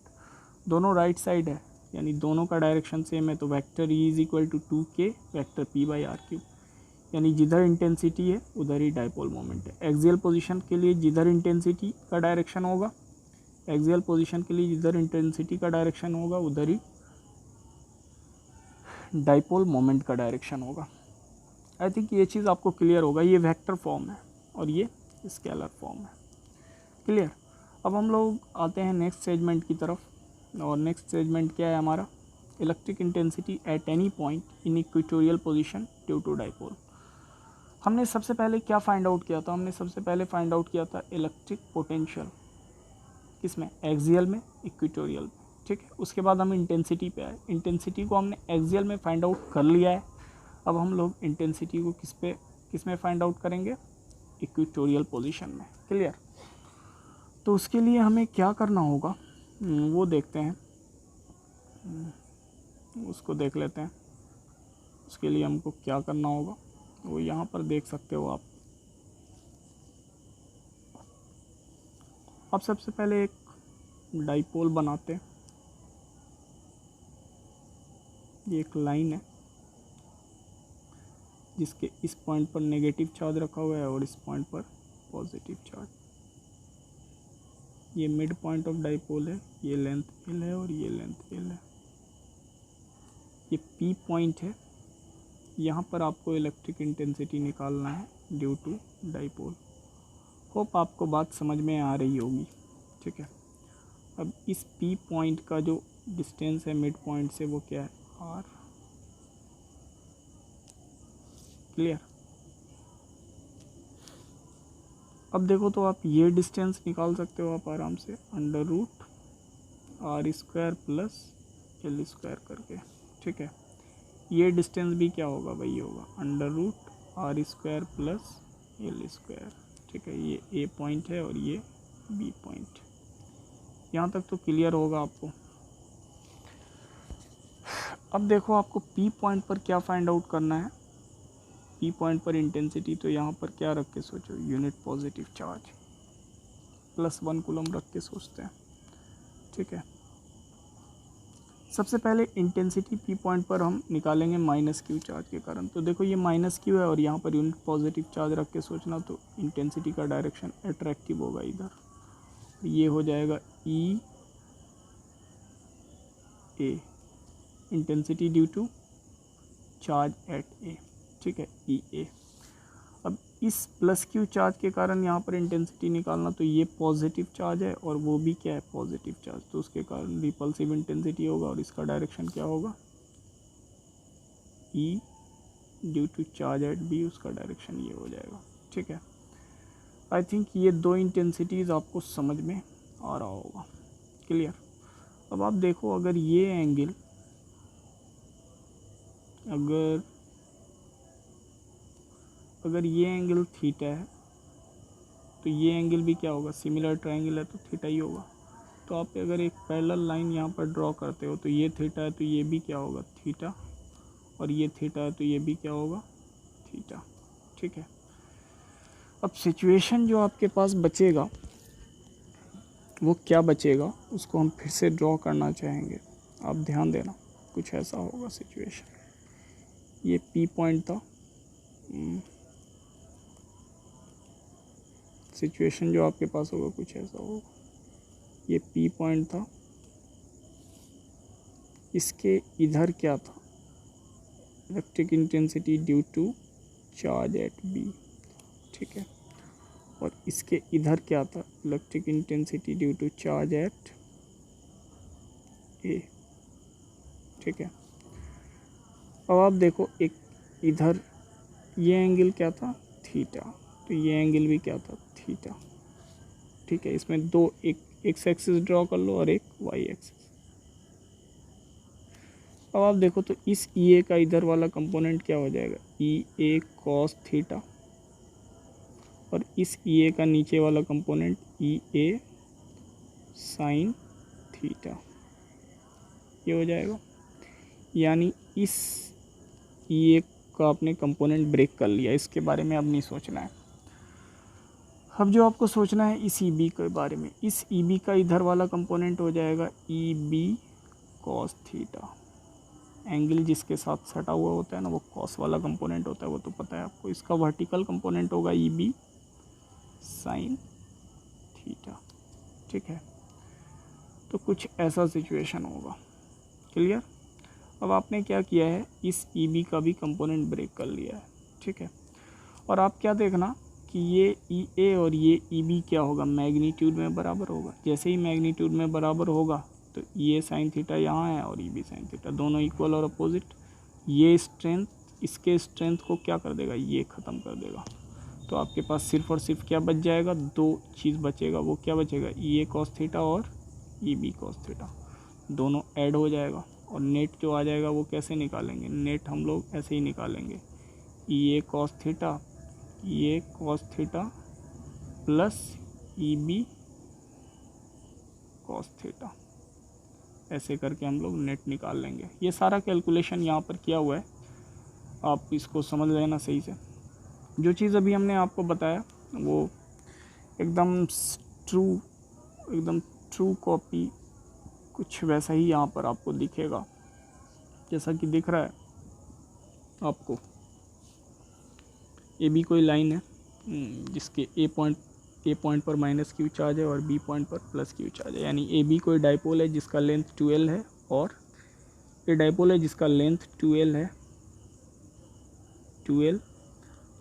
दोनों राइट साइड है, यानी दोनों का डायरेक्शन सेम है। तो vector E is equal to 2k vector P by r cube, यानी जिधर इंटेंसिटी है उधर ही डाइपोल मोमेंट है। एक्सियल पोजीशन के लिए जिधर इंटेंसिटी का डायरेक्शन होगा, एक्सियल पोजीशन के लिए जिधर इंटेंसिटी का डायरेक्शन होगा उधर ही डाइपोल मोमेंट का डायरेक्शन होगा। आई थिंक ये चीज़ आपको क्लियर होगा। ये वेक्टर फॉर्म है और ये स्केलर फॉर्म है, क्लियर। अब हम लोग आते हैं नेक्स्ट सेगमेंट की तरफ, और नेक्स्ट सेगमेंट क्या है हमारा, electric intensity at any point in equatorial position due to dipole. हमने सबसे पहले क्या फाइंड आउट किया था, हमने सबसे पहले फाइंड आउट किया था इलेक्ट्रिक पोटेंशियल, किसमें, एक्सियल में, इक्वेटोरियल में, ठीक है। उसके बाद हम इंटेंसिटी पे आए, इंटेंसिटी को हमने एक्सियल में फाइंड आउट कर लिया है। अब हम लोग इंटेंसिटी को किस में फाइंड आउट करेंगे, इक्वेटोरियल पोजीशन में, क्लियर। तो उसके लिए हमें क्या करना होगा वो देखते हैं, उसको देख लेते हैं। उसके लिए हमको क्या करना होगा वो यहाँ पर देख सकते हो आप। अब सबसे पहले एक डाइपोल बनाते हैं, ये एक लाइन है जिसके इस पॉइंट पर नेगेटिव चार्ज रखा हुआ है और इस पॉइंट पर पॉजिटिव चार्ज। ये मिड पॉइंट ऑफ डाइपोल है, ये लेंथ एल है और ये लेंथ एल है। ये पी पॉइंट है, यहाँ पर आपको इलेक्ट्रिक इंटेंसिटी निकालना है ड्यू टू डाइपोल। होप आपको बात समझ में आ रही होगी, ठीक है। अब इस पी पॉइंट का जो डिस्टेंस है मिड पॉइंट से वो क्या है, आर, क्लियर। अब देखो तो आप ये डिस्टेंस निकाल सकते हो आप आराम से, under root r square plus L square करके, ठीक है। ये डिस्टेंस भी क्या होगा भाई, होगा under root r square plus L square, ठीक है। ये ए पॉइंट है और ये बी पॉइंट। यहाँ तक तो क्लियर होगा आपको। अब देखो आपको पी पॉइंट पर क्या फाइंड आउट करना है। पी पॉइंट पर इंटेंसिटी, तो यहाँ पर क्या रख के सोचो, यूनिट पॉजिटिव चार्ज +1 कूलम रख के सोचते हैं, ठीक है। सबसे पहले इंटेंसिटी पी पॉइंट पर हम निकालेंगे -q चार्ज के कारण। तो देखो ये -q है और यहाँ पर यूनिट पॉजिटिव चार्ज रख के सोचना, तो इंटेंसिटी का डायरेक्शन अट्रैक्टिव होगा इधर। ये हो जाएगा E A, intensity due to charge at A, ठीक है, ई ए। अब इस +q चार्ज के कारण यहाँ पर इंटेंसिटी निकालना, तो ये पॉजिटिव चार्ज है और वो भी क्या है, पॉजिटिव चार्ज, तो उसके कारण रिपल्सिव इंटेंसिटी होगा और इसका डायरेक्शन क्या होगा, E due to charge at B, उसका डायरेक्शन ये हो जाएगा, ठीक है। आई थिंक ये दो इंटेंसिटीज़ आपको समझ में आ रहा होगा, क्लियर। अब आप देखो अगर ये एंगल, अगर ये एंगल थीटा है तो ये एंगल भी क्या होगा, सिमिलर ट्रायंगल है तो थीटा ही होगा। तो आप अगर एक पैरेलल लाइन यहाँ पर ड्रॉ करते हो तो ये थीटा है तो ये भी क्या होगा, थीटा, और ये थीटा है तो ये भी क्या होगा, थीटा, ठीक है। अब सिचुएशन जो आपके पास बचेगा वो क्या बचेगा, उसको हम फिर से ड्रॉ करना चाहेंगे। आप ध्यान देना, कुछ ऐसा होगा सिचुएशन। ये पी पॉइंट था, सिचुएशन जो आपके पास होगा कुछ ऐसा होगा। ये पी पॉइंट था, इसके इधर क्या था, electric intensity due to charge at B, ठीक है। और इसके इधर क्या था, electric intensity due to charge at A, ठीक है। अब आप देखो एक इधर ये एंगल क्या था, थीटा, तो ये एंगल भी क्या था, थीटा, ठीक है। इसमें दो, एक एक्स एक्सिस ड्रॉ कर लो और एक वाई एक्सिस। अब आप देखो तो इस ई ए का इधर वाला कंपोनेंट क्या हो जाएगा, ई ए कॉस थीटा, और इस ई ए का नीचे वाला कंपोनेंट ई ए साइन थीटा, ये हो जाएगा। यानी इस ई ए का आपने कंपोनेंट ब्रेक कर लिया, इसके बारे में अब नहीं सोचना है। अब जो आपको सोचना है इस ई बी के बारे में, इस ई बी का इधर वाला कंपोनेंट हो जाएगा E B cos theta. Angle जिसके साथ सटा हुआ होता है ना, वो कॉस वाला कंपोनेंट होता है, वो तो पता है आपको। इसका वर्टिकल कंपोनेंट होगा ई बी साइन थीटा, ठीक है। तो कुछ ऐसा सिचुएशन होगा, क्लियर। अब आपने क्या किया है, इस ई बी का भी कंपोनेंट ब्रेक कर लिया है, ठीक है। और आप क्या देखना कि ये ई ए और ये ई बी क्या होगा, मैग्नीट्यूड में बराबर होगा। जैसे ही मैग्नीट्यूड में बराबर होगा तो ये साइन थीटा यहाँ है और ई बी साइन थीटा, दोनों इक्वल और अपोजिट। ये स्ट्रेंथ इसके स्ट्रेंथ को क्या कर देगा, ये ख़त्म कर देगा। तो आपके पास सिर्फ और सिर्फ क्या बच जाएगा, दो चीज़ बचेगा। वो क्या बचेगा, ई ए कॉस थीटा और ई बी कॉस थीटा, दोनों ऐड हो जाएगा। और नेट जो आ जाएगा वो कैसे निकालेंगे, नेट हम लोग ऐसे ही निकालेंगे, ई ए कॉस थीटा, ये cos theta plus E B cos theta, ऐसे करके हम लोग नेट निकाल लेंगे। ये सारा कैलकुलेशन यहाँ पर किया हुआ है, आप इसको समझ लेना सही से। जो चीज़ अभी हमने आपको बताया वो एकदम ट्रू कॉपी कुछ वैसा ही यहाँ पर आपको दिखेगा, जैसा कि दिख रहा है आपको। ए बी कोई लाइन है जिसके ए पॉइंट पर -q चार्ज है और बी पॉइंट पर +q चार्ज है। यानी ए बी कोई डाइपोल है जिसका लेंथ 12 है, और ए डाइपोल है जिसका लेंथ 12 है, 12,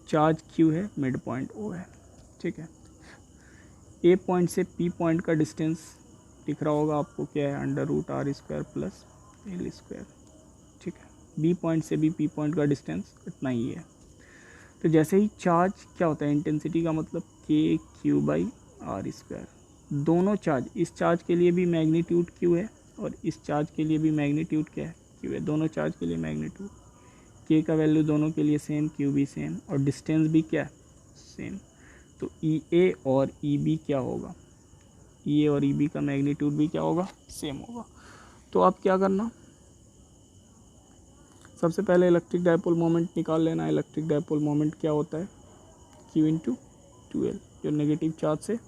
चार्ज q है, मिड पॉइंट o है, ठीक है। ए पॉइंट से पी पॉइंट का डिस्टेंस दिख रहा होगा आपको, क्या है, √r² प्लस l², ठीक है। बी पॉइंट से भी पी पॉइंट का डिस्टेंस इतना ही है। तो जैसे ही चार्ज क्या होता है, इंटेंसिटी का मतलब k/r², दोनों चार्ज, इस चार्ज के लिए भी मैग्नीट्यूड क्यू है और इस चार्ज के लिए भी मैग्नीट्यूड क्या है, क्यू है। दोनों चार्ज के लिए मैग्नीट्यूड, के का वैल्यू दोनों के लिए सेम, क्यू भी सेम और डिस्टेंस भी क्या है, सेम। तो ई ए और ई बी क्या होगा, ई ए और ई बी का मैग्नीट्यूड भी क्या होगा, सेम होगा। तो आप क्या करना, सबसे पहले इलेक्ट्रिक डायपोल मोमेंट निकाल लेना। इलेक्ट्रिक डायपोल मोमेंट क्या होता है, Q इंटू 2L, जो नेगेटिव चार्ज से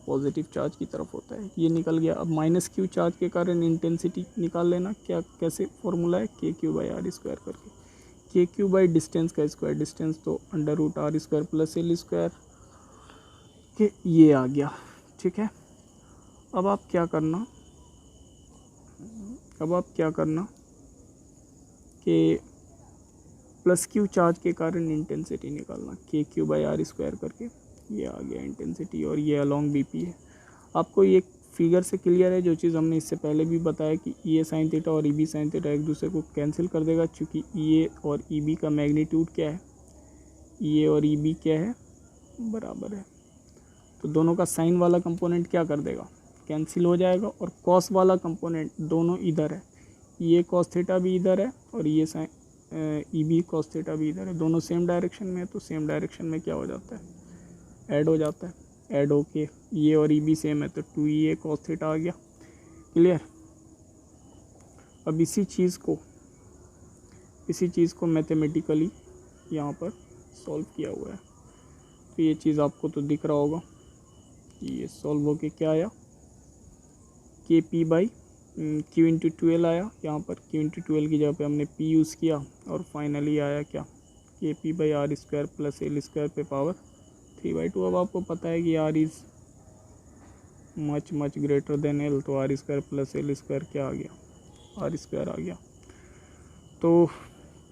पॉजिटिव चार्ज की तरफ होता है, ये निकल गया। अब माइनस क्यू चार्ज के कारण इंटेंसिटी निकाल लेना। क्या, कैसे फॉर्मूला है, के क्यू बाई आर स्क्वायर करके, के क्यू बाई डिस्टेंस का स्क्वायर, डिस्टेंस तो under root r square plus L square के, ये आ गया, ठीक है। अब आप क्या करना कि प्लस क्यू चार्ज के कारण इंटेंसिटी निकालना, के क्यू बाई आर स्क्वायर करके, ये आ गया इंटेंसिटी और ये अलॉन्ग बी पी है। आपको ये फिगर से क्लियर है, जो चीज़ हमने इससे पहले भी बताया कि ई ए साइन थीटा और ई बी साइन थीटा एक दूसरे को कैंसिल कर देगा, क्योंकि ई ए और ई बी का मैग्नीट्यूड क्या है, ई ए और ई बी क्या है, बराबर है। तो दोनों का साइन वाला कंपोनेंट क्या कर देगा, कैंसिल हो जाएगा, और कॉस वाला कंपोनेंट दोनों इधर है, ये कॉस थीटा भी इधर है और ये sine E B cos theta भी इधर है, दोनों सेम डायरेक्शन में है। तो सेम डायरेक्शन में क्या हो जाता है, ऐड हो जाता है, ऐड होके ये और ई बी सेम है तो 2E A कॉस थीटा आ गया, क्लियर। अब इसी चीज़ को मैथमेटिकली यहाँ पर सॉल्व किया हुआ है, तो ये चीज़ आपको तो दिख रहा होगा, ये सॉल्व होके क्या आया, के P by Q into 2L आया। यहाँ पर क्यू इंटू 2L की जगह पे हमने P यूज़ किया और फाइनली आया क्या, K P by are square plus L square पे पावर 3/2। अब आपको पता है कि R is much greater than L, तो are square plus L square क्या आ गया, आर स्क्वायर आ गया। तो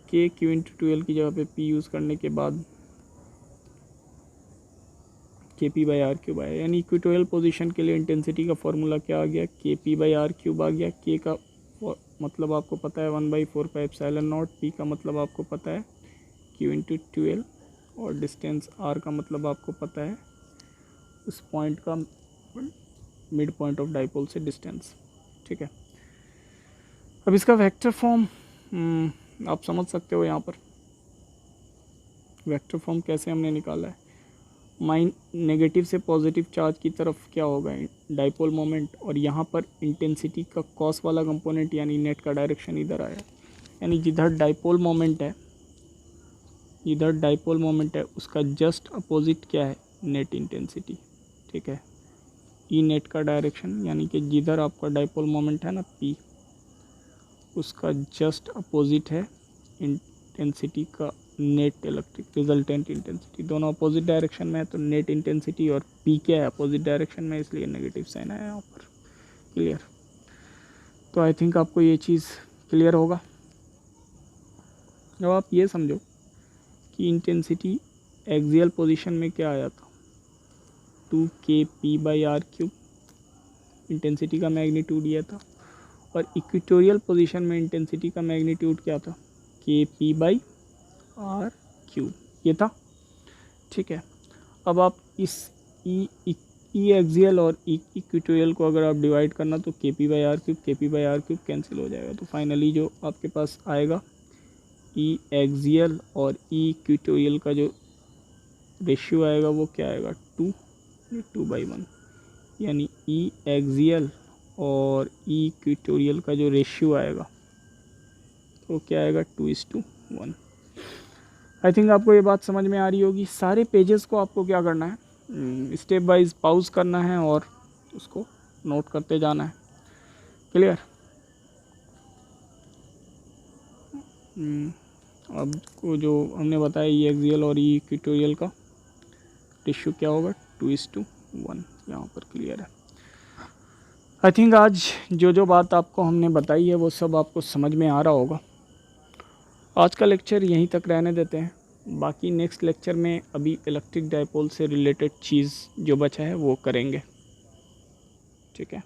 के क्यू इंटू 2L की जगह पे P यूज़ करने के बाद के पी बाई आर क्यूब आया, यानी इक्वेटोरियल पोजीशन के लिए इंटेंसिटी का फॉर्मूला क्या आ गया, K P by r cube आ गया। के का मतलब आपको पता है 1/4πε0, पी का मतलब आपको पता है क्यू इंटू 2L, और डिस्टेंस आर का मतलब आपको पता है उस पॉइंट का मिड पॉइंट ऑफ डाइपोल से डिस्टेंस, ठीक है। अब इसका वेक्टर फॉर्म आप समझ सकते हो, यहाँ पर वेक्टर फॉर्म कैसे हमने निकाला है, नेगेटिव से पॉजिटिव चार्ज की तरफ क्या होगा, डाइपोल मोमेंट, और यहाँ पर इंटेंसिटी का कॉस वाला कंपोनेंट यानी नेट का डायरेक्शन इधर आया, यानी जिधर डाइपोल मोमेंट है उसका जस्ट अपोजिट क्या है, नेट इंटेंसिटी, ठीक है। ई नेट का डायरेक्शन यानी कि जिधर आपका डाइपोल मोमेंट है ना पी, उसका जस्ट अपोजिट है इंटेंसिटी का नेट इलेक्ट्रिक रिजल्टेंट इंटेंसिटी, दोनों अपोजिट डायरेक्शन में है, तो नेट इंटेंसिटी और पी क्या है, अपोजिट डायरेक्शन में, इसलिए नेगेटिव साइन आया यहाँ पर, क्लियर। तो आई थिंक आपको ये चीज़ क्लियर होगा। अब आप ये समझो कि इंटेंसिटी एक्सियल पोजीशन में क्या आया था, 2kp/r³, इंटेंसिटी का मैग्नीट्यूड ये था, और इक्वेटोरियल पोजीशन में इंटेंसिटी का मैग्नीट्यूड क्या था, kp/r³, ये था, ठीक है। अब आप इस ई एक्सियल और इक्वेटोरियल को अगर आप डिवाइड करना तो kp/r³ कैंसिल हो जाएगा, तो फाइनली जो आपके पास आएगा ई एक्सियल और ई इक्वेटोरियल का जो रेशियो आएगा वो क्या आएगा, 2/1, यानी ई एक्सियल और ई इक्वेटोरियल का जो रेशियो आएगा वो क्या आएगा, 2:1। आई थिंक आपको ये बात समझ में आ रही होगी। सारे पेजेस को आपको क्या करना है, स्टेप वाइज पॉज करना है और उसको नोट करते जाना है, क्लियर। अब को जो हमने बताया ई एक्सियल और ई इक्वेटोरियल का रेशियो क्या होगा, 2:1, यहाँ पर क्लियर है। आई थिंक आज जो बात आपको हमने बताई है वो सब आपको समझ में आ रहा होगा। आज का लेक्चर यहीं तक रहने देते हैं, बाकी नेक्स्ट लेक्चर में अभी इलेक्ट्रिक डाइपोल से रिलेटेड चीज़ जो बचा है वो करेंगे, ठीक है।